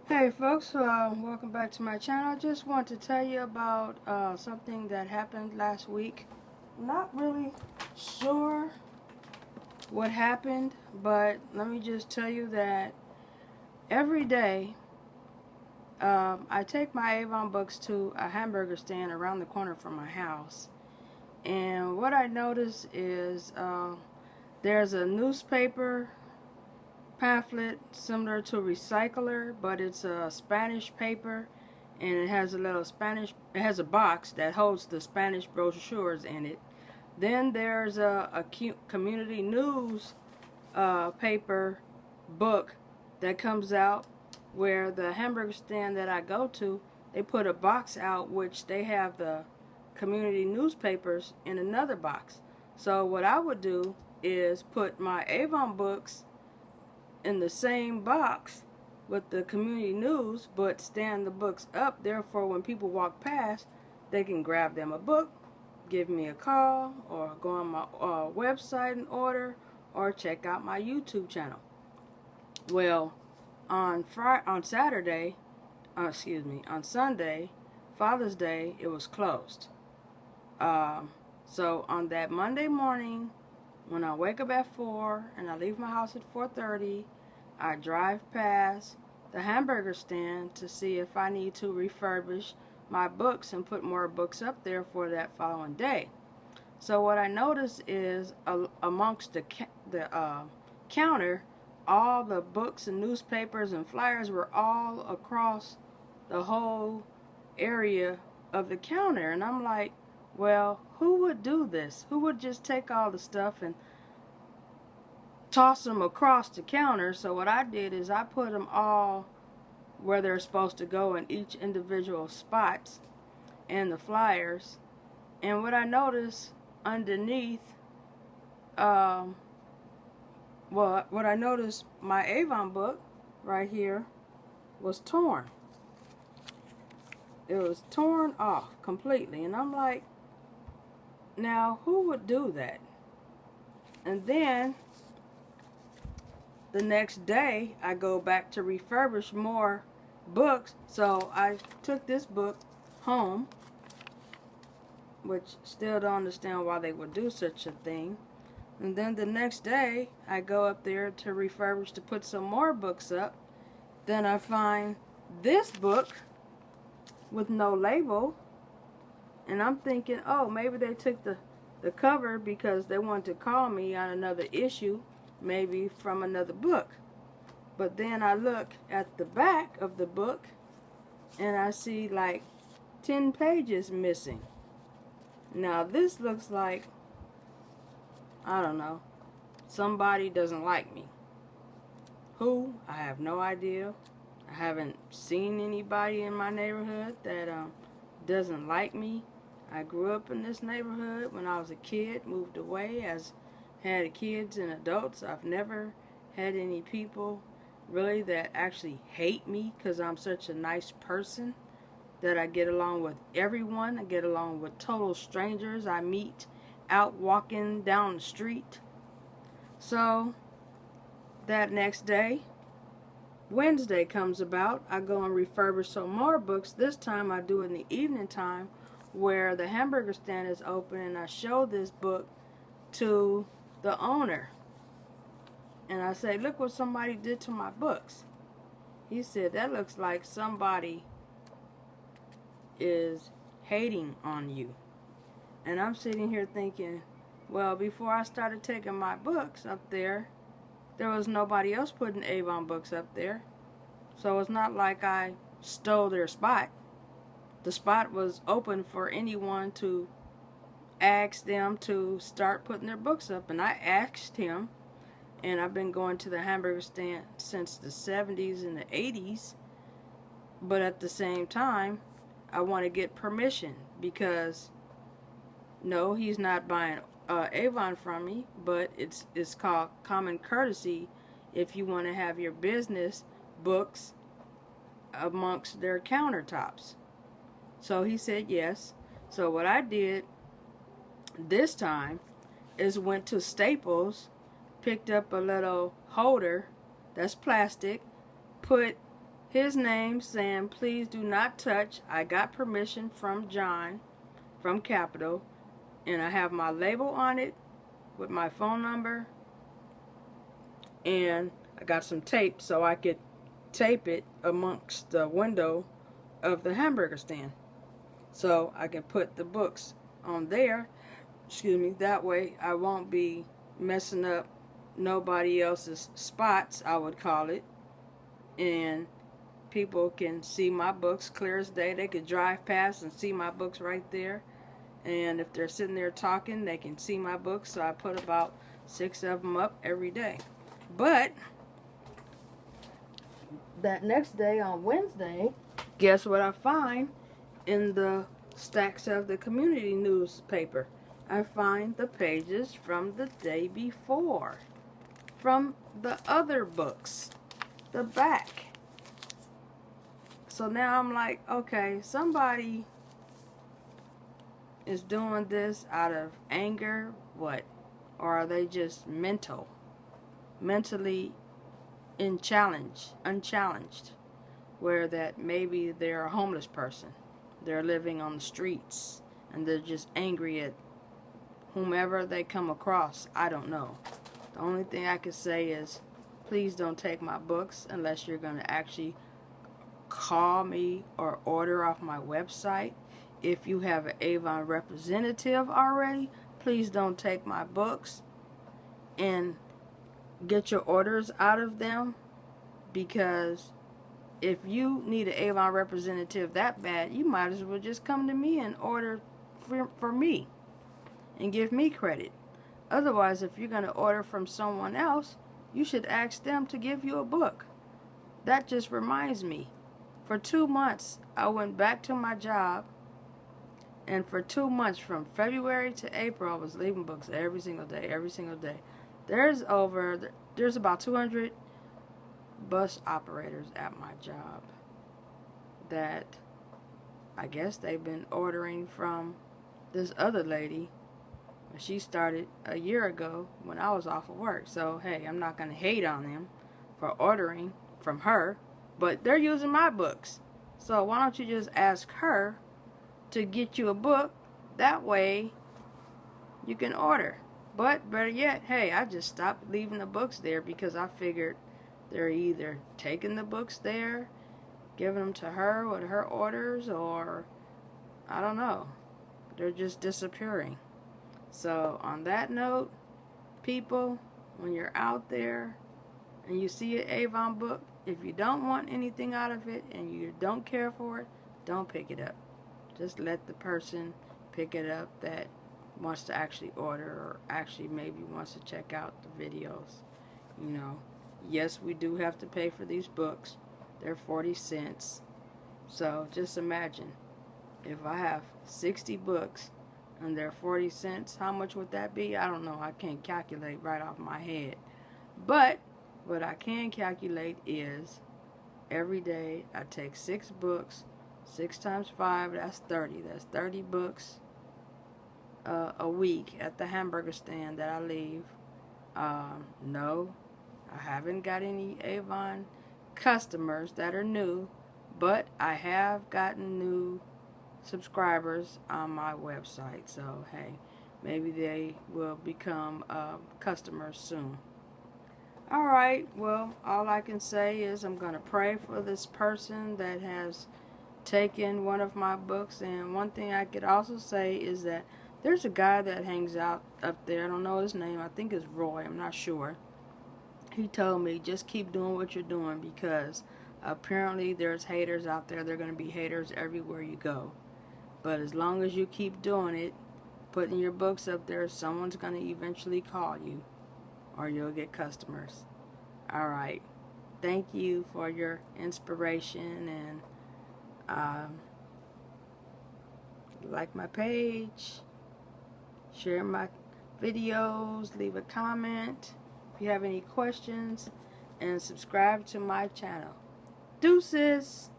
Hey folks, welcome back to my channel. I just want to tell you about something that happened last week. Not really sure what happened, but let me just tell you that every day I take my Avon books to a hamburger stand around the corner from my house. And what I notice is there's a newspaper pamphlet similar to a recycler, but it's a Spanish paper, and it has a box that holds the Spanish brochures in it. Then there's a community news paper book that comes out, where the hamburger stand that I go to, they put a box out which they have the community newspapers in another box. So what I would do is put my Avon books in the same box with the community news, but stand the books up. Therefore, when people walk past, they can grab them a book, give me a call, or go on my website and order, or check out my YouTube channel. Well, on Sunday, Father's Day, it was closed. So on that Monday morning, when I wake up at 4 and I leave my house at 4:30, I drive past the hamburger stand to see if I need to refurbish my books and put more books up there for that following day. So what I noticed is amongst the counter, all the books and newspapers and flyers were all across the whole area of the counter. And I'm like, well, who would do this? Who would just take all the stuff and toss them across the counter? So what I did is I put them all where they're supposed to go in each individual spots and the flyers. And what I noticed underneath, what I noticed, my Avon book right here was torn. It was torn off completely. And I'm like, now who would do that? And then the next day I go back to refurbish more books. So I took this book home, which still don't understand why they would do such a thing. And then the next day I go up there to refurbish to put some more books up. Then I find this book with no label, and I'm thinking, oh, maybe they took the cover because they wanted to call me on another issue, maybe from another book. But then I look at the back of the book and I see like 10 pages missing. Now this looks like, I don't know, somebody doesn't like me. Who? I have no idea. I haven't seen anybody in my neighborhood that doesn't like me. I grew up in this neighborhood when I was a kid, moved away, had kids and adults. I've never had any people really that actually hate me because I'm such a nice person that I get along with everyone. I get along with total strangers I meet out walking down the street. So that next day, Wednesday comes about, I go and refurbish some more books. This time I do it in the evening time where the hamburger stand is open, and I show this book to the owner. And I say, look what somebody did to my books. He said, that looks like somebody is hating on you. And I'm sitting here thinking, well, before I started taking my books up there was nobody else putting Avon books up there. So it's not like I stole their spot. The spot was open for anyone to ask them to start putting their books up. And I asked him, and I've been going to the hamburger stand since the 70s and the 80s. But at the same time, I want to get permission because, no, he's not buying Avon from me, but it's called common courtesy if you want to have your business books amongst their countertops. So he said yes. So what I did this time is went to Staples, picked up a little holder that's plastic, put his name saying, please do not touch. I got permission from John from Capital, and I have my label on it with my phone number, and I got some tape so I could tape it amongst the window of the hamburger stand so I can put the books on there. Excuse me, that way I won't be messing up nobody else's spots, I would call it, and people can see my books clear as day. They could drive past and see my books right there, and if they're sitting there talking, they can see my books. So I put about 6 of them up every day. But that next day, on Wednesday, guess what I find in the stacks of the community newspaper? I find the pages from the day before, from the other books, the back. So now I'm like, okay, somebody is doing this out of anger, what? Or are they just mentally unchallenged, where that maybe they're a homeless person, they're living on the streets, and they're just angry at whomever they come across. I don't know. The only thing I can say is, please don't take my books unless you're going to actually call me or order off my website. If you have an Avon representative already, please don't take my books and get your orders out of them, because if you need an Avon representative that bad, you might as well just come to me and order for me and give me credit. Otherwise, if you're going to order from someone else, you should ask them to give you a book. That just reminds me, for 2 months I went back to my job, and for 2 months, from February to April, I was leaving books every single day, every single day. There's about 200 bus operators at my job that I guess they've been ordering from this other lady. She started a year ago when I was off of work. So, hey, I'm not going to hate on them for ordering from her, but they're using my books. So why don't you just ask her to get you a book? That way you can order. But better yet, hey, I just stopped leaving the books there, because I figured they're either taking the books there, giving them to her with her orders, or I don't know, they're just disappearing. So on that note, people, when you're out there and you see an Avon book, if you don't want anything out of it and you don't care for it, don't pick it up. Just let the person pick it up that wants to actually order, or actually maybe wants to check out the videos. You know, yes, we do have to pay for these books. They're 40 cents. So just imagine, if I have 60 books and they're 40 cents, how much would that be? I don't know. I can't calculate right off my head. But what I can calculate is, every day I take 6 books. 6 times 5, that's 30. That's 30 books a week at the hamburger stand that I leave. No, I haven't got any Avon customers that are new, but I have gotten new subscribers on my website. So, hey, maybe they will become customers soon. Alright, well, all I can say is I'm going to pray for this person that has taken one of my books. And one thing I could also say is that there's a guy that hangs out up there. I don't know his name. I think it's Roy. I'm not sure. He told me, just keep doing what you're doing, because apparently there's haters out there. There are going to be haters everywhere you go. But as long as you keep doing it, putting your books up there, someone's going to eventually call you, or you'll get customers. Alright. Thank you for your inspiration, and like my page, share my videos, leave a comment if you have any questions, and subscribe to my channel. Deuces!